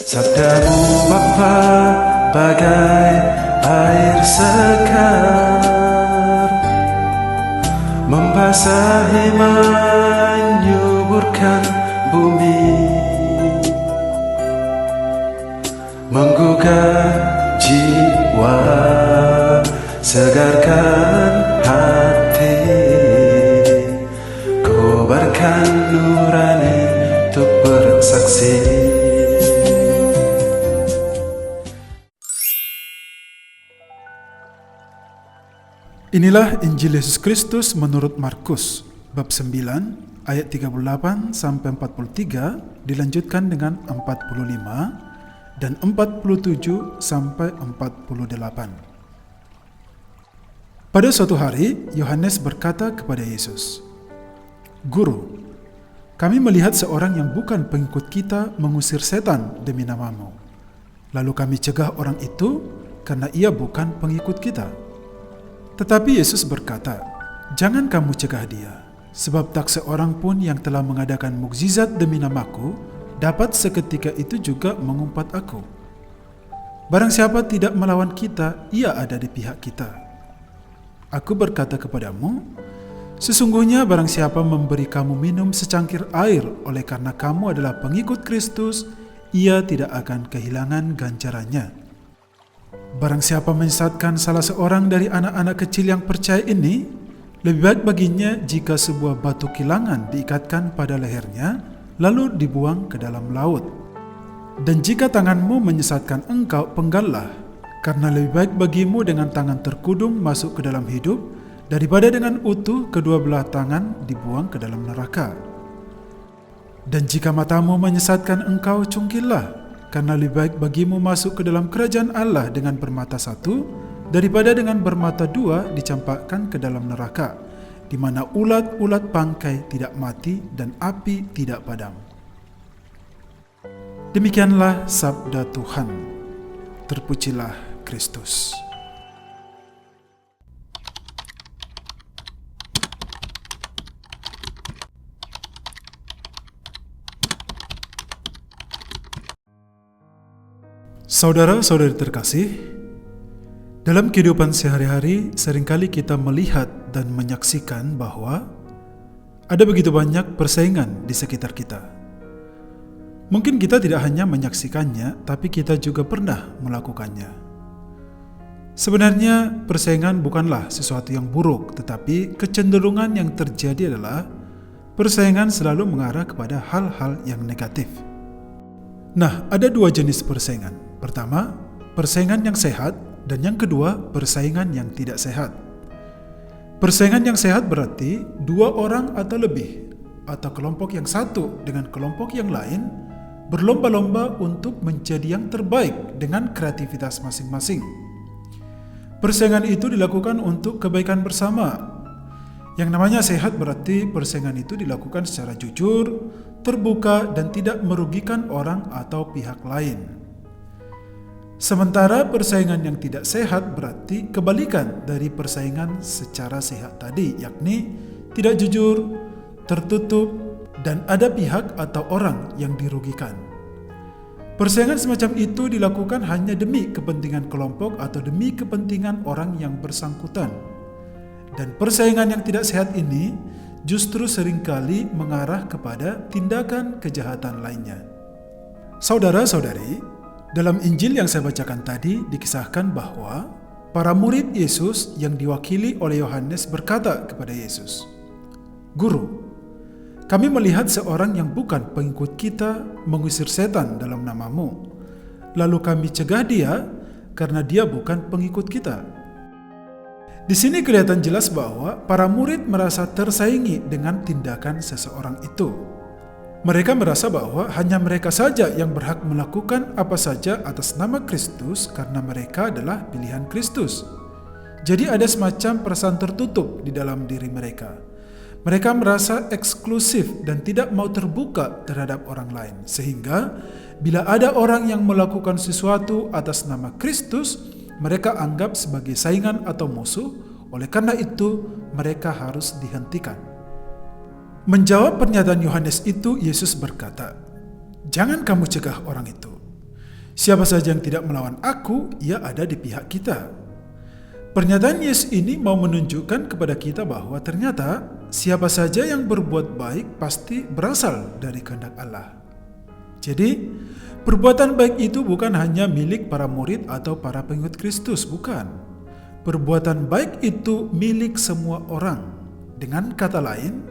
Sabdamu Bapa bagai air segar, membasahi menyuburkan bumi, menggugah jiwa, segarkan hati, kobarkan nurani untuk bersaksi. Inilah Injil Yesus Kristus menurut Markus, bab 9, ayat 38 sampai 43, dilanjutkan dengan 45 dan 47 sampai 48. Pada suatu hari, Yohanes berkata kepada Yesus, "Guru, kami melihat seorang yang bukan pengikut kita mengusir setan demi namamu. Lalu kami cegah orang itu karena ia bukan pengikut kita." Tetapi Yesus berkata, "Jangan kamu cegah dia, sebab tak seorang pun yang telah mengadakan mukjizat demi namaku dapat seketika itu juga mengumpat aku. Barang siapa tidak melawan kita, ia ada di pihak kita. Aku berkata kepadamu, sesungguhnya barang siapa memberi kamu minum secangkir air oleh karena kamu adalah pengikut Kristus, ia tidak akan kehilangan ganjarannya. Barang siapa menyesatkan salah seorang dari anak-anak kecil yang percaya ini, lebih baik baginya jika sebuah batu kilangan diikatkan pada lehernya, lalu dibuang ke dalam laut. Dan jika tanganmu menyesatkan engkau, penggallah, karena lebih baik bagimu dengan tangan terkudung masuk ke dalam hidup, daripada dengan utuh kedua belah tangan dibuang ke dalam neraka. Dan jika matamu menyesatkan engkau, cungkillah, karena lebih baik bagimu masuk ke dalam kerajaan Allah dengan bermata satu, daripada dengan bermata dua dicampakkan ke dalam neraka, di mana ulat-ulat bangkai tidak mati dan api tidak padam." Demikianlah sabda Tuhan. Terpujilah Kristus. Saudara-saudari terkasih, dalam kehidupan sehari-hari seringkali kita melihat dan menyaksikan bahwa ada begitu banyak persaingan di sekitar kita. Mungkin kita tidak hanya menyaksikannya, tapi kita juga pernah melakukannya. Sebenarnya persaingan bukanlah sesuatu yang buruk, tetapi kecenderungan yang terjadi adalah persaingan selalu mengarah kepada hal-hal yang negatif. Nah, ada dua jenis persaingan. Pertama, persaingan yang sehat, dan yang kedua, persaingan yang tidak sehat. Persaingan yang sehat berarti dua orang atau lebih, atau kelompok yang satu dengan kelompok yang lain, berlomba-lomba untuk menjadi yang terbaik dengan kreativitas masing-masing. Persaingan itu dilakukan untuk kebaikan bersama. Yang namanya sehat berarti persaingan itu dilakukan secara jujur, terbuka, dan tidak merugikan orang atau pihak lain. Sementara persaingan yang tidak sehat berarti kebalikan dari persaingan secara sehat tadi, yakni tidak jujur, tertutup, dan ada pihak atau orang yang dirugikan. Persaingan semacam itu dilakukan hanya demi kepentingan kelompok atau demi kepentingan orang yang bersangkutan. Dan persaingan yang tidak sehat ini justru seringkali mengarah kepada tindakan kejahatan lainnya. Saudara-saudari, dalam Injil yang saya bacakan tadi dikisahkan bahwa para murid Yesus yang diwakili oleh Yohanes berkata kepada Yesus, "Guru, kami melihat seorang yang bukan pengikut kita mengusir setan dalam namamu. Lalu kami cegah dia karena dia bukan pengikut kita." Di sini kelihatan jelas bahwa para murid merasa tersaingi dengan tindakan seseorang itu. Mereka merasa bahwa hanya mereka saja yang berhak melakukan apa saja atas nama Kristus karena mereka adalah pilihan Kristus. Jadi ada semacam perasaan tertutup di dalam diri mereka. Mereka merasa eksklusif dan tidak mau terbuka terhadap orang lain. Sehingga bila ada orang yang melakukan sesuatu atas nama Kristus, mereka anggap sebagai saingan atau musuh. Oleh karena itu, mereka harus dihentikan. Menjawab pernyataan Yohanes itu, Yesus berkata, "Jangan kamu cegah orang itu, Siapa saja yang tidak melawan aku, ia ada di pihak kita. Pernyataan Yesus ini mau menunjukkan kepada kita bahwa ternyata siapa saja yang berbuat baik pasti berasal dari kehendak Allah. Jadi, perbuatan baik itu bukan hanya milik para murid atau para pengikut Kristus, bukan. Perbuatan baik itu milik semua orang. Dengan kata lain,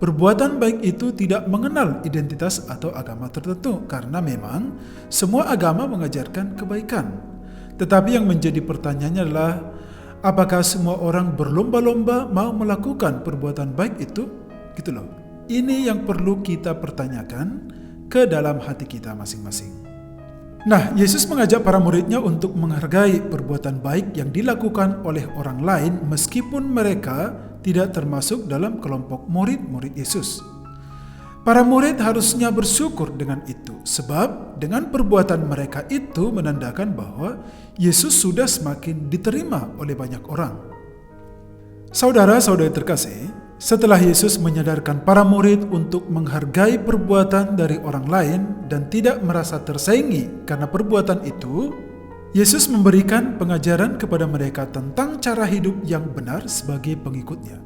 perbuatan baik itu tidak mengenal identitas atau agama tertentu, karena memang semua agama mengajarkan kebaikan. Tetapi yang menjadi pertanyaannya adalah, apakah semua orang berlomba-lomba mau melakukan perbuatan baik itu? Gitu loh. Ini yang perlu kita pertanyakan ke dalam hati kita masing-masing. Nah, Yesus mengajak para muridnya untuk menghargai perbuatan baik yang dilakukan oleh orang lain meskipun mereka tidak termasuk dalam kelompok murid-murid Yesus. Para murid harusnya bersyukur dengan itu, sebab dengan perbuatan mereka itu menandakan bahwa Yesus sudah semakin diterima oleh banyak orang. Saudara-saudari terkasih, setelah Yesus menyadarkan para murid untuk menghargai perbuatan dari orang lain dan tidak merasa tersaingi karena perbuatan itu, Yesus memberikan pengajaran kepada mereka tentang cara hidup yang benar sebagai pengikutnya.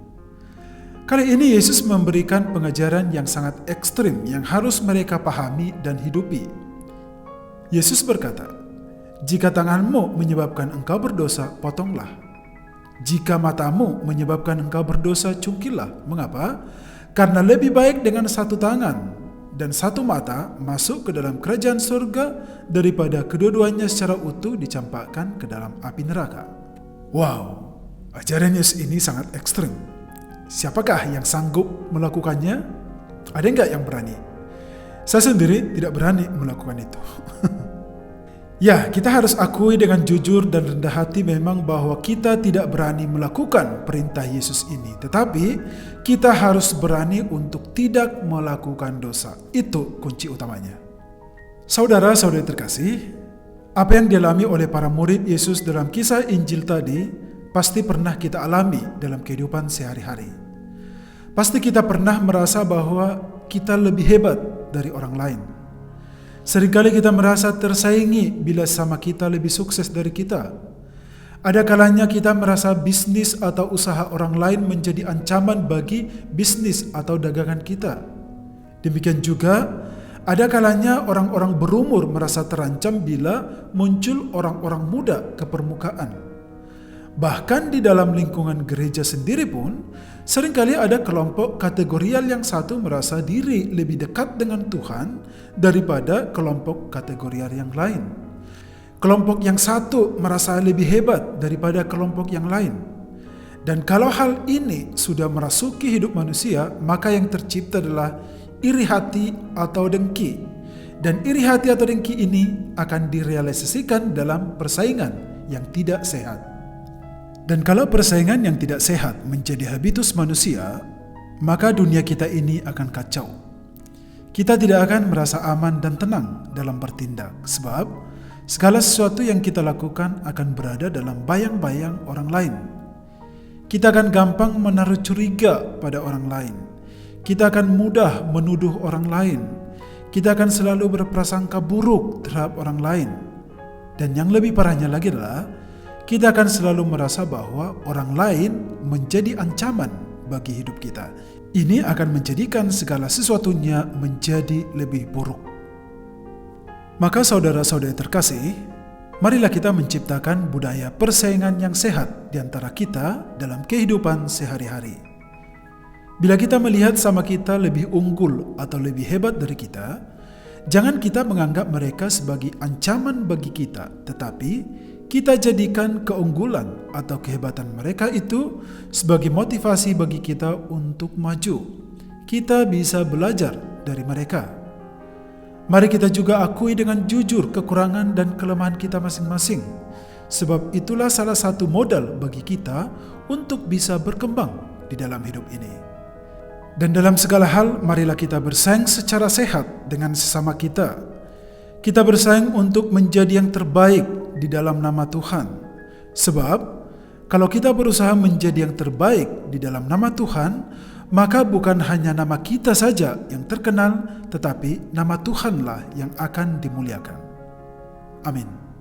Kali ini Yesus memberikan pengajaran yang sangat ekstrim yang harus mereka pahami dan hidupi. Yesus berkata, "Jika tanganmu menyebabkan engkau berdosa, potonglah. Jika matamu menyebabkan engkau berdosa, cungkillah." Mengapa? Karena lebih baik dengan satu tangan dan satu mata masuk ke dalam kerajaan surga daripada kedua-duanya secara utuh dicampakkan ke dalam api neraka. Wow, ajaran Yesus ini sangat ekstrim. Siapakah yang sanggup melakukannya? Ada enggak yang berani? Saya sendiri tidak berani melakukan itu. Ya, kita harus akui dengan jujur dan rendah hati memang bahwa kita tidak berani melakukan perintah Yesus ini. Tetapi kita harus berani untuk tidak melakukan dosa. Itu kunci utamanya. Saudara-saudari terkasih, apa yang dialami oleh para murid Yesus dalam kisah Injil tadi pasti pernah kita alami dalam kehidupan sehari-hari. Pasti kita pernah merasa bahwa kita lebih hebat dari orang lain. Seringkali kita merasa tersaingi bila sama kita lebih sukses dari kita. Ada kalanya kita merasa bisnis atau usaha orang lain menjadi ancaman bagi bisnis atau dagangan kita. Demikian juga, ada kalanya orang-orang berumur merasa terancam bila muncul orang-orang muda ke permukaan. Bahkan di dalam lingkungan gereja sendiri pun, seringkali ada kelompok kategorial yang satu merasa diri lebih dekat dengan Tuhan daripada kelompok kategorial yang lain. Kelompok yang satu merasa lebih hebat daripada kelompok yang lain. Dan kalau hal ini sudah merasuki hidup manusia, maka yang tercipta adalah iri hati atau dengki. Dan iri hati atau dengki ini akan direalisasikan dalam persaingan yang tidak sehat. Dan kalau persaingan yang tidak sehat menjadi habitus manusia, maka dunia kita ini akan kacau. Kita tidak akan merasa aman dan tenang dalam bertindak, sebab segala sesuatu yang kita lakukan akan berada dalam bayang-bayang orang lain. Kita akan gampang menaruh curiga pada orang lain. Kita akan mudah menuduh orang lain. Kita akan selalu berprasangka buruk terhadap orang lain. Dan yang lebih parahnya lagi adalah, kita akan selalu merasa bahwa orang lain menjadi ancaman bagi hidup kita. Ini akan menjadikan segala sesuatunya menjadi lebih buruk. Maka saudara-saudari terkasih, marilah kita menciptakan budaya persaingan yang sehat di antara kita dalam kehidupan sehari-hari. Bila kita melihat sama kita lebih unggul atau lebih hebat dari kita, jangan kita menganggap mereka sebagai ancaman bagi kita, tetapi kita jadikan keunggulan atau kehebatan mereka itu sebagai motivasi bagi kita untuk maju. Kita bisa belajar dari mereka. Mari kita juga akui dengan jujur kekurangan dan kelemahan kita masing-masing, sebab itulah salah satu modal bagi kita untuk bisa berkembang di dalam hidup ini. Dan dalam segala hal, marilah kita bersaing secara sehat dengan sesama kita. Kita bersaing untuk menjadi yang terbaik di dalam nama Tuhan. Sebab, kalau kita berusaha menjadi yang terbaik di dalam nama Tuhan, maka bukan hanya nama kita saja yang terkenal, tetapi nama Tuhanlah yang akan dimuliakan. Amin.